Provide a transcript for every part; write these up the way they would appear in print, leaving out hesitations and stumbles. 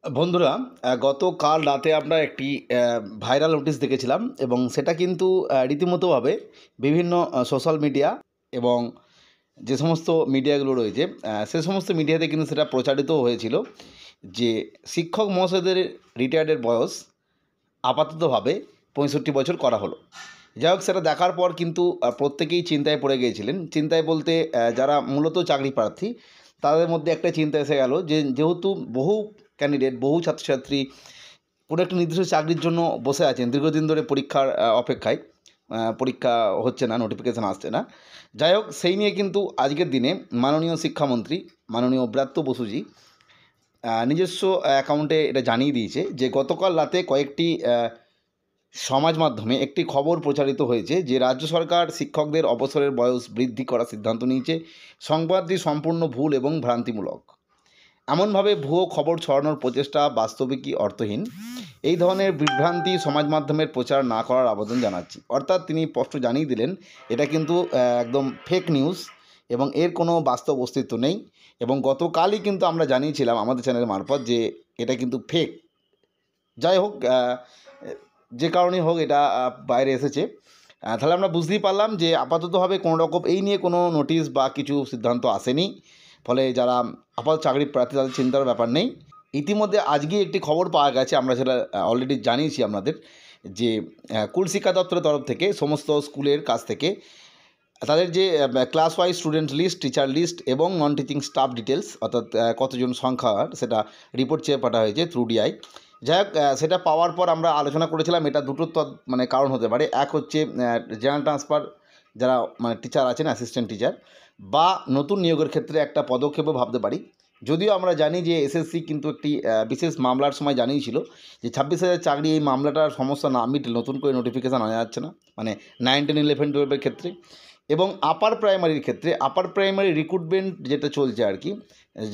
বন্ধুরা, গতকাল রাতে আমরা একটি ভাইরাল নোটিশ দেখেছিলাম এবং সেটা কিন্তু রীতিমতোভাবে বিভিন্ন সোশ্যাল মিডিয়া এবং যে সমস্ত মিডিয়াগুলো রয়েছে সে সমস্ত মিডিয়াতে কিন্তু সেটা প্রচারিত হয়েছিল যে শিক্ষক মহাশয়দের রিটায়ার্ডের বয়স আপাততভাবে 65 বছর করা হলো। যাই হোক, সেটা দেখার পর কিন্তু প্রত্যেকেই চিন্তায় পড়ে গিয়েছিলেন। চিন্তায় বলতে যারা মূলত চাকরি প্রার্থী তাদের মধ্যে একটা চিন্তা এসে গেল যে যেহেতু বহু ক্যান্ডিডেট, বহু ছাত্রছাত্রী কোনো একটা নির্দিষ্ট চাকরির জন্য বসে আছেন দীর্ঘদিন ধরে পরীক্ষার অপেক্ষায়, পরীক্ষা হচ্ছে না, নোটিফিকেশান আসছে না। যাই হোক, সেই নিয়ে কিন্তু আজকের দিনে মাননীয় শিক্ষামন্ত্রী মাননীয় ব্রাত্য বসুজি নিজস্ব অ্যাকাউন্টে এটা জানিয়ে দিয়েছে যে গতকাল রাতে কয়েকটি সমাজ মাধ্যমে একটি খবর প্রচারিত হয়েছে যে রাজ্য সরকার শিক্ষকদের অবসরের বয়স বৃদ্ধি করার সিদ্ধান্ত নিয়েছে। সংবাদটি সম্পূর্ণ ভুল এবং ভ্রান্তিমূলক। এমনভাবে ভুয়ো খবর ছড়ানোর প্রচেষ্টা বাস্তবিকই অর্থহীন। এই ধরনের বিভ্রান্তি সমাজ মাধ্যমের প্রচার না করার আবেদন জানাচ্ছি। অর্থাৎ তিনি স্পষ্ট জানিয়ে দিলেন এটা কিন্তু একদম ফেক নিউজ এবং এর কোনো বাস্তব অস্তিত্ব নেই। এবং গতকালই কিন্তু আমরা জানিয়েছিলাম আমাদের চ্যানেল মারফত যে এটা কিন্তু ফেক। যাই হোক, যে কারণেই হোক এটা বাইরে এসেছে। তাহলে আমরা বুঝতেই পারলাম যে আপাততভাবে কোনো রকম এই নিয়ে কোনো নোটিশ বা কিছু সিদ্ধান্ত আসেনি। ফলে যারা আপাতত চাকরি প্রার্থী তাদের চিন্তার ব্যাপার নেই। ইতিমধ্যে আজকেই একটি খবর পাওয়া গেছে, আমরা সেটা অলরেডি জানিয়েছি আপনাদের, যে স্কুল শিক্ষা দপ্তরের তরফ থেকে সমস্ত স্কুলের কাছ থেকে তাদের যে class wise student list, teacher list এবং নন টিচিং স্টাফ ডিটেলস, অর্থাৎ কতজন সংখ্যা, সেটা রিপোর্ট চেয়ে পাঠা হয়েছে থ্রু ডিআই। যাই হোক, সেটা পাওয়ার পর আমরা আলোচনা করেছিলাম এটা দুটো মানে কারণ হতে পারে। এক হচ্ছে জেনারেল ট্রান্সফার, যারা মানে টিচার আছেন, অ্যাসিস্ট্যান্ট টিচার, বা নতুন নিয়োগের ক্ষেত্রে একটা পদক্ষেপও ভাবতে পারি। যদিও আমরা জানি যে এসএসসি কিন্তু একটি বিশেষ মামলার সময় জানিয়েছিল যে 26,000 চাকরি, এই মামলাটার সমস্যা না মিটলে নতুন করে নোটিফিকেশান আনা যাচ্ছে না, মানে 9, 10, 11, 12-এর ক্ষেত্রে। এবং আপার প্রাইমারির ক্ষেত্রে আপার প্রাইমারি রিক্রুটমেন্ট যেটা চলছে আর কি,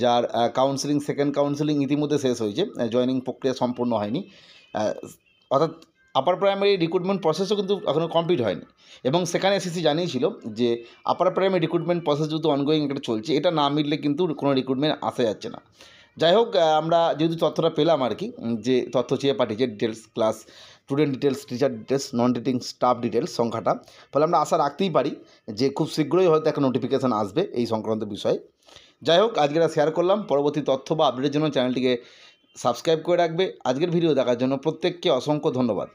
যার কাউন্সেলিং, সেকেন্ড কাউন্সেলিং ইতিমধ্যে শেষ হয়েছে, জয়েনিং প্রক্রিয়া সম্পূর্ণ হয়নি, অর্থাৎ আপার প্রাইমারি রিক্রুটমেন্ট প্রসেসও কিন্তু এখনও কমপ্লিট হয়নি। এবং সেখানে এসএসসি জানিয়েছিল যে আপার প্রাইমারি রিক্রুটমেন্ট প্রসেস যেহেতু অনগোয়িং একটা চলছে, এটা না মিটলে কিন্তু কোনো রিক্রুটমেন্ট আসা যাচ্ছে না। যাই হোক, আমরা যেহেতু তথ্যটা পেলাম আর কি, যে তথ্য চেয়ে পাঠিয়েছে details, class student details, teacher details, non teaching staff details সংখ্যাটা, ফলে আমরা আশা রাখতেই পারি যে খুব শীঘ্রই হয়তো একটা নোটিফিকেশান আসবে এই সংক্রান্ত বিষয়ে। যাই হোক, আজকে এটা শেয়ার করলাম। পরবর্তী তথ্য বা আপডেটের জন্য চ্যানেলটিকে সাবস্ক্রাইব করে রাখবে। আজকের ভিডিও দেখার জন্য প্রত্যেককে অসংখ্য ধন্যবাদ।